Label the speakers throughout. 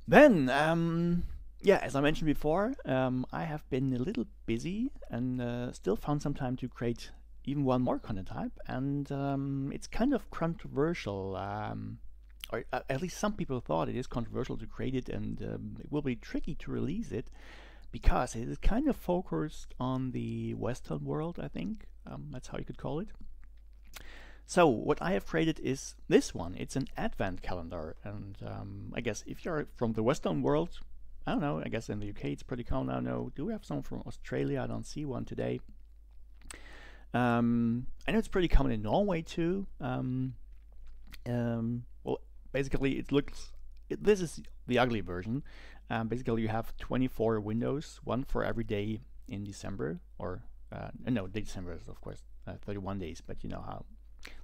Speaker 1: Then, yeah, as I mentioned before, I have been a little busy and still found some time to create even one more content type, and it's kind of controversial. Or at least some people thought it is controversial to create it, and it will be tricky to release it because it is kind of focused on the Western world, I think. That's how you could call it. So what I have created is this one. It's an advent calendar, and I guess if you're from the Western world, I don't know. I guess in the UK it's pretty common. I don't know. Do we have some from Australia? I don't see one today. I know it's pretty common in Norway too. Well, basically it looks. This is the ugly version. Basically, you have 24 windows, one for every day in December, or no, December is of course 31 days, but you know how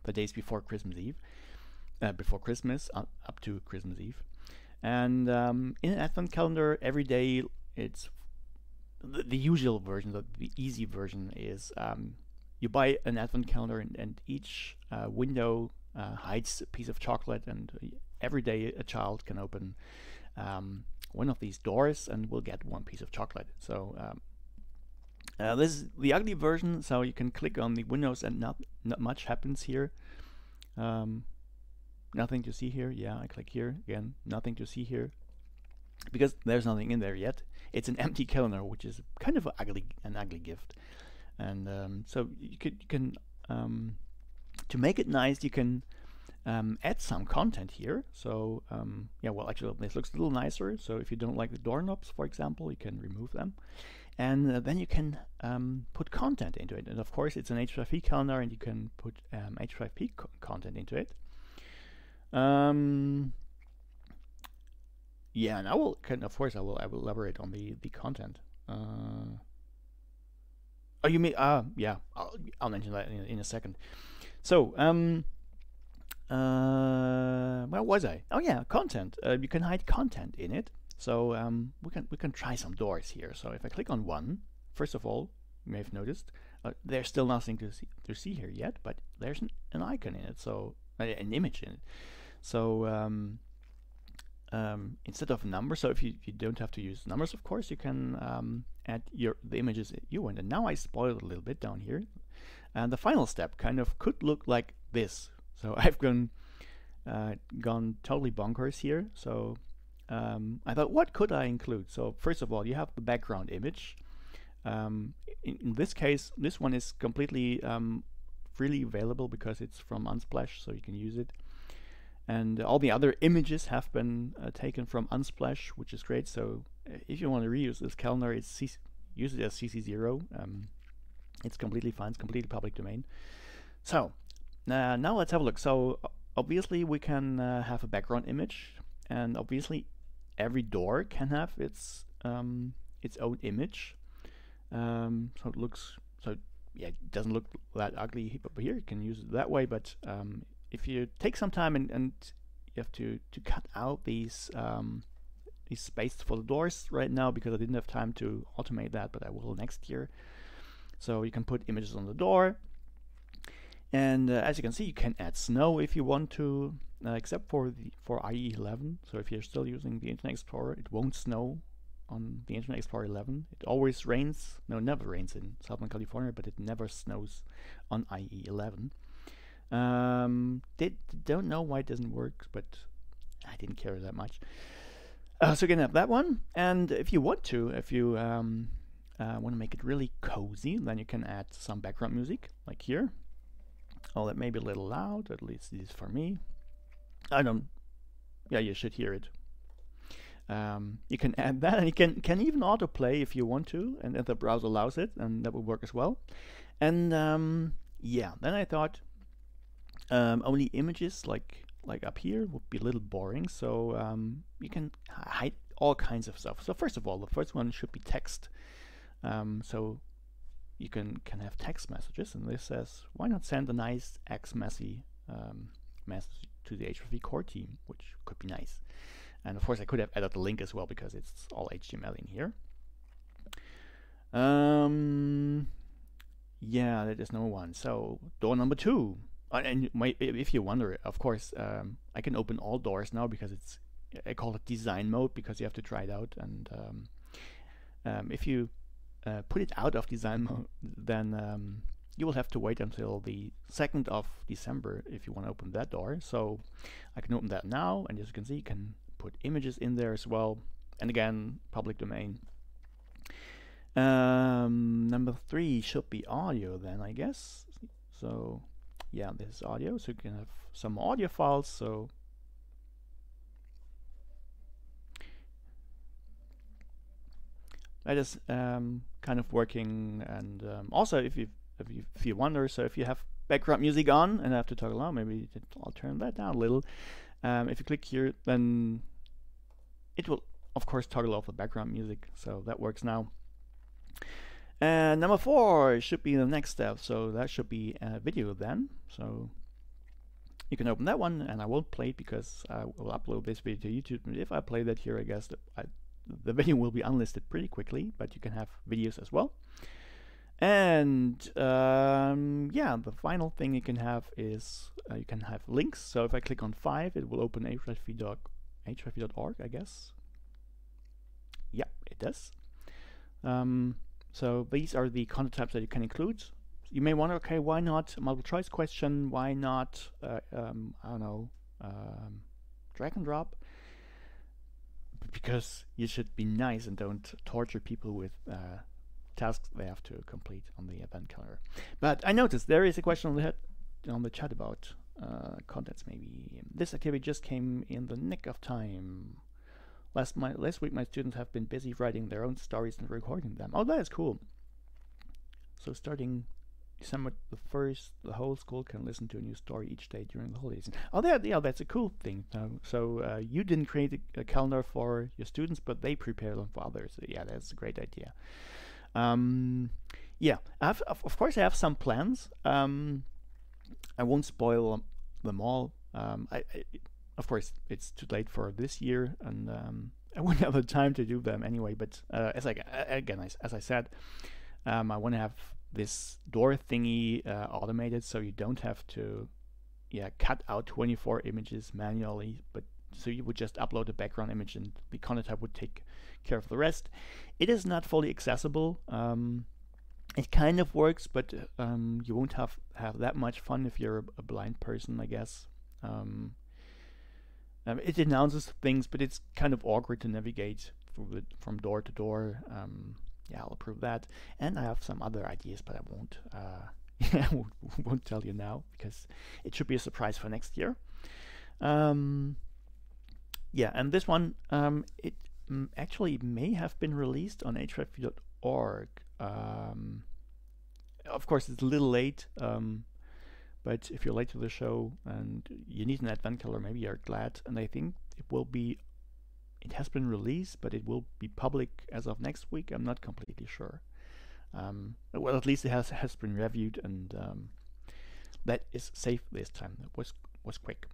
Speaker 1: the days before Christmas Eve, before Christmas up to Christmas Eve. And in an advent calendar, every day it's the usual version, the easy version is you buy an advent calendar, and each window hides a piece of chocolate, and every day a child can open one of these doors and will get one piece of chocolate. So this is the ugly version, so you can click on the windows and not much happens here. Nothing to see here. Yeah, I click here again. Nothing to see here because there's nothing in there yet. It's an empty calendar, which is kind of an ugly gift. And so you can to make it nice, you can add some content here. So yeah, well, actually, this looks a little nicer. So if you don't like the doorknobs, for example, you can remove them, and then you can put content into it. And of course, it's an H5P calendar, and you can put H5P content into it. Yeah, and of course, I will elaborate on the content. Oh, you mean? Yeah, I'll mention that in a second. So, where was I? Oh yeah, content. You can hide content in it. So we can try some doors here. So if I click on one, first of all, you may have noticed there's still nothing to see here yet, but there's an icon in it, so an image in it. So instead of numbers, so if you don't have to use numbers, of course, you can add the images you want. And now I spoiled a little bit down here. And the final step kind of could look like this. So I've gone totally bonkers here. So I thought, what could I include? So first of all, you have the background image. In this case, this one is completely freely available because it's from Unsplash, so you can use it. And all the other images have been taken from Unsplash, which is great. So if you want to reuse this calendar, use it as CC0. It's completely fine. It's completely public domain. So now let's have a look. So obviously we can have a background image, and obviously every door can have its own image. So it looks, so yeah, it doesn't look that ugly but here. You can use it that way, but if you take some time and you have to cut out these spaces for the doors right now, because I didn't have time to automate that, but I will next year. So you can put images on the door, and as you can see, you can add snow if you want to, except for IE 11. So if you're still using the Internet Explorer, it won't snow on the Internet Explorer 11. It always rains. No, never rains in Southern California, but it never snows on IE 11. Don't know why it doesn't work, but I didn't care that much. So you can have that one, and if you want to make it really cozy, then you can add some background music, like here. Oh, that may be a little loud, at least it is for me. Yeah, you should hear it. You can add that, and you can even autoplay if you want to, and if the browser allows it, and that will work as well. And yeah, then I thought only images like up here would be a little boring, so you can hide all kinds of stuff. So first of all, the first one should be text. So you can have text messages, and this says, why not send a nice Xmessy message to the H5P core team, which could be nice. And of course I could have added the link as well, because it's all HTML in here. Yeah, that is number one. So door number two. And if you wonder, of course, I can open all doors now because it's I call it design mode because you have to try it out. And if you put it out of design mode, then you will have to wait until the 2nd of December if you want to open that door. So I can open that now, and as you can see, you can put images in there as well. And again, public domain. Number 3 should be audio then, I guess. So yeah, this is audio, so you can have some audio files. So that is kind of working. And also, if you wonder, so if you have background music on and I have to toggle on, maybe I'll turn that down a little. If you click here, then it will of course toggle off the background music, so that works now. And number 4 should be the next step, so that should be a video then. So you can open that one, and I won't play it because I will upload this video to YouTube. And if I play that here, I guess the video will be unlisted pretty quickly, but you can have videos as well. And yeah, the final thing you can have is you can have links. So if I click on 5, it will open hrefv.org, I guess. Yeah, it does. So these are the content types that you can include. You may wonder, okay, why not a multiple choice question? Why not, I don't know, drag and drop? Because you should be nice and don't torture people with tasks they have to complete on the event calendar. But I noticed there is a question on the chat about contents. Maybe this activity just came in the nick of time. Last week my students have been busy writing their own stories and recording them. Oh, that is cool. So starting December the 1st, the whole school can listen to a new story each day during the holidays. Oh, yeah, that's a cool thing. So you didn't create a calendar for your students, but they prepare them for others. So yeah, that's a great idea. Yeah, of course I have some plans. I won't spoil them all. Of course, it's too late for this year, and I wouldn't have the time to do them anyway. But as I said, I want to have this door thingy automated, so you don't have to, cut out 24 images manually. But so you would just upload a background image, and the content type would take care of the rest. It is not fully accessible. It kind of works, but you won't have that much fun if you're a blind person, I guess. It announces things, but it's kind of awkward to navigate through it from door to door. Yeah, I'll approve that. And I have some other ideas, but I won't won't tell you now because it should be a surprise for next year. Yeah, and this one, it actually may have been released on hrefv.org. Of course, it's a little late. But if you're late to the show and you need an advent calendar, maybe you're glad. And I think it has been released, but it will be public as of next week. I'm not completely sure. Well, at least it has been reviewed, and that is safe this time. That was quick.